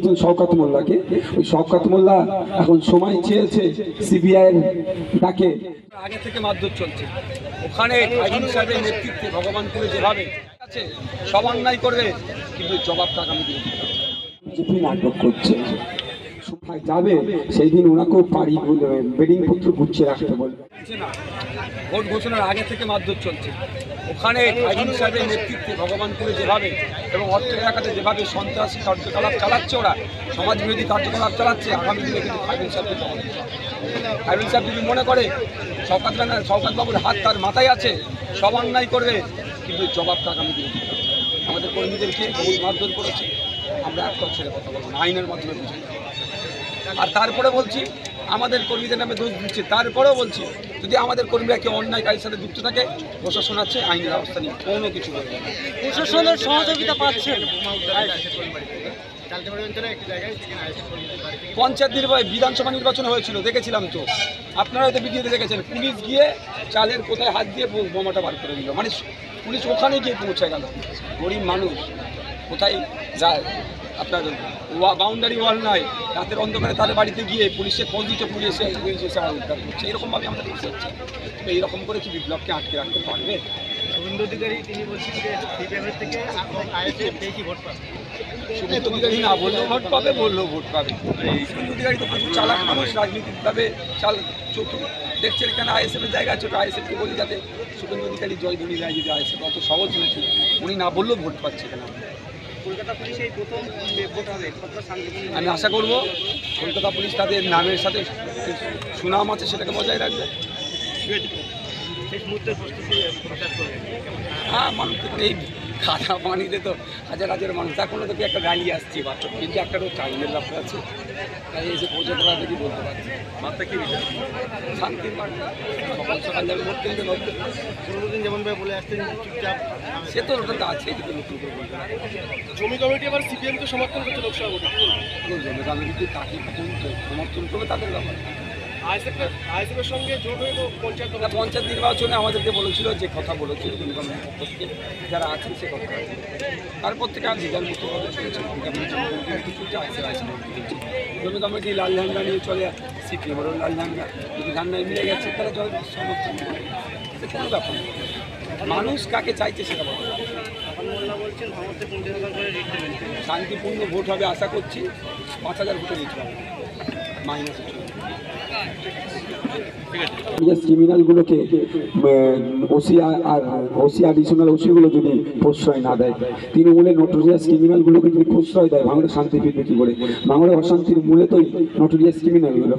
করেছেন শওকত মোল্লাকে। ওই শওকত মোল্লা এখন সময় চেয়েছে সিবিআই এর ডাকে। আগে থেকে মারধর চলছে ওখানে আইন সাহেবের নেতৃত্বে ভগবানপুরে যেভাবে আছে সব অন্যায় করবে, কিন্তু জবাবটা আগামী দিন বিজেপি নাটক করছে। যাবে সেই দিন ওনাকেও পাড়ি বেডিং পত্র গুছিয়ে রাখতে বলবে না। ভোট ঘোষণার আগে থেকে মারধর চলছে ওখানে আইন সাহেবের নেতৃত্বে ভগবানপুরে যেভাবে এবং অর্থ এলাকাতে যেভাবে সন্ত্রাসী কার্যকলাপ চালাচ্ছে, ওরা সমাজ বিরোধী কার্যকলাপ চালাচ্ছে, আগামী দিনে কিন্তু খায়রুল সাহেবকে জবাব দিতে হবে। খায়রুল সাহেব যদি মনে করে শওকত বাবুর হাত তার মাথায় আছে, সব অন্যায় করবে, কিন্তু জবাবটা আগামী দিনে দিতে হবে। আমাদের কর্মীদেরকে বহুত মারধর করেছে, আমরা একটা ছেড়ে কথা বলবো না, আইনের মাধ্যমে বুঝে। আর তারপরে বলছি আমাদের কর্মীদের নামে দোষ দিচ্ছে, তারপরেও বলছি যদি আমাদের কর্মীরা কেউ অন্যায় কাজের সাথে যুক্ত থাকে, প্রশাসন আছে, আইনের ব্যবস্থা নিয়ে কোনো কিছু বলবে না। প্রশাসনের সহযোগিতা পাচ্ছেন। পঞ্চায়েত নির্বাচন, বিধানসভা নির্বাচন হয়েছিল, দেখেছিলাম তো, আপনারা হয়তো ভিডিওতে দেখেছেন, পুলিশ গিয়ে চালের কোথায় হাত দিয়ে বোমাটা বার করে দিল, মানে পুলিশ ওখানে গিয়ে পৌঁছে গেল। গরিব মানুষ কোথায় যায়, আপনার বাউন্ডারি ওয়াল নাই, রাতের অন্ধকারে তাদের বাড়িতে গিয়ে পুলিশে খোঁজ দিচ্ছে, পুলিশ এসে উদ্ধার করছে। এরকমভাবে আমরা দেখতে পাচ্ছি। তো এইরকম করে কি বিপ্লবকে আটকে রাখতে পারবে? শুভেন্দু অধিকারী তিনি বলছেন যে সিপিএমের থেকে আইএসএফ বেশি ভোট পাবে। শুভেন্দু অধিকারী না বললেও ভোট পাবে, বললেও ভোট পাবে। শুভেন্দু অধিকারী তো প্রচুর চালাক মানুষ, রাজনীতিকভাবে চতুর। দেখছেন এখানে আইএসএফের জায়গা আছে, ওটা আইএসএফকে বলি যাতে শুভেন্দু অধিকারী জয়ধ্বনি দেয়, যদি আইএসএফ অত সহজ নাকি, উনি না বললেও ভোট পাচ্ছে এখানে। কলকাতা পুলিশ এই প্রথম ভোট হবে, আমি আশা করব কলকাতা পুলিশ তাদের নামের সাথে সুনাম আছে সেটাকে বজায় রাখবে। শেষ মুহূর্তের প্রস্তুতি প্রচার করবে। হ্যাঁ, মানুষ এই খাতা পানিতে তো হাজার হাজার মানুষ, এখনও তো একটা র্যালি আসছে, কিন্তু একটা তো টাইমের ব্যাপার আছে, তাই এসে পৌঁছাতে পারা দেখি বলতে পারছি। বার্তা কি শান্তির বার্তা, সকাল সকাল যাবে ভোট কেন্দ্রে ধরতে। পুরোদিন যেমনভাবে বলে আসছেন চুপচাপ, সে তো ওটা তো আছে, কিন্তু নতুন করে বলতে হবে। জমি কমিটি আবার সিপিএমকে সমর্থন করছে লোকসভা ভোটে। জমি কমিটি তাকে সমর্থন করবে তাদের ব্যাপার। আইএসএফের সঙ্গে জোট হয়ে তো পঞ্চায়েত নির্বাচনে আমাদেরকে বলেছিল, যে কথা বলেছিল জমি কমিটির পক্ষ থেকে যারা আছেন সে কথা আছে। তারপর থেকে আর বিধান মুক্তভাবে চলেছে, জমি কমিটি লাল ঝান্ডা নিয়ে চলে, সিপিএমেরও লাল ঝান্ডা, যদি ঝান্ডায় মিলে গেছে তারা জল সমর্থন করে, কোনো ব্যাপার নেই। মানুষ কাকে চাইছে সেটা বলতে হবে। বলছেন শান্তিপূর্ণ ভোট হবে আশা করছি, 5000 ভোটে জিততে হবে, মাইনাস ক্রিমিনালগুলোকে ওসি আর ওসি অ্যাডিশনাল ওসিগুলো যদি প্রশ্রয় না দেয়, তৃণমূলের নোটোরিয়াস ক্রিমিনালগুলোকে যদি প্রশ্রয় দেয়, ভাঙড়ে শান্তি ফিরবে কি করে? ভাঙড়ে অশান্তির মূলে তো নোটোরিয়াস ক্রিমিনালগুলো।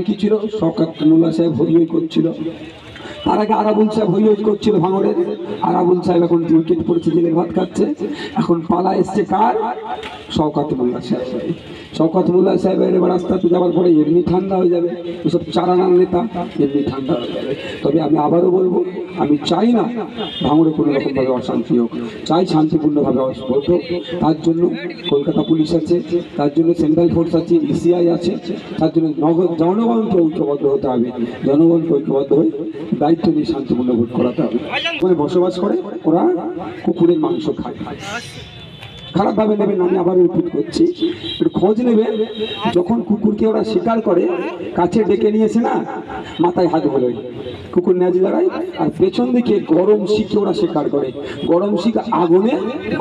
কি ছিল, শওকত মোল্লা সাহেব হই হই করছিল, তার আগে আরাবুল সাহেব হই হই করছিল ভাঙড়ের। আরাবুল সাহেব এখন উইকেট পড়েছে, জেলের ভাত খাচ্ছে। এখন পালা এসছে কার? শওকত মোল্লা সাহেব। শওকত মোল্লা সাহেবের এবার আস্তে আস্তে যাওয়ার পরে এমনি ঠান্ডা হয়ে যাবে, ওসব চারানার নেতা এমনি ঠান্ডা হয়ে যাবে। তবে আমি আবারও বলবো, আমি চাই না ভাঙড়ে কোনো রকমভাবে অশান্তি হোক, চাই শান্তিপূর্ণভাবে হোক। তার জন্য কলকাতা পুলিশ আছে, তার জন্য সেন্ট্রাল ফোর্স আছে, ইসিআই আছে, তার জন্য জনগণকে ঐক্যবদ্ধ হতে হবে। জনগণকে ঐক্যবদ্ধ হয়ে দায়িত্ব নিয়ে শান্তিপূর্ণ ভোট করাতে হবে। বসবাস করে ওরা কুকুরের মাংস খায়, খারাপভাবে নেবেন। আমি আবার রিপিট করছি, একটু খোঁজ নেবেন। যখন কুকুরকে ওরা শিকার করে, কাছে ডেকে নিয়েছে না, মাথায় হাত বলে কুকুর ন্যাজ লড়াই, আর পেছন দিকে গরম শিখে ওরা শিকার করে। গরম শিখ আগুনে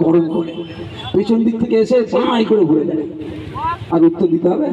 গরম করে পেছন দিক থেকে এসে বাঁই করে ঘুরে যায়। আর উত্তর দিতে হবে।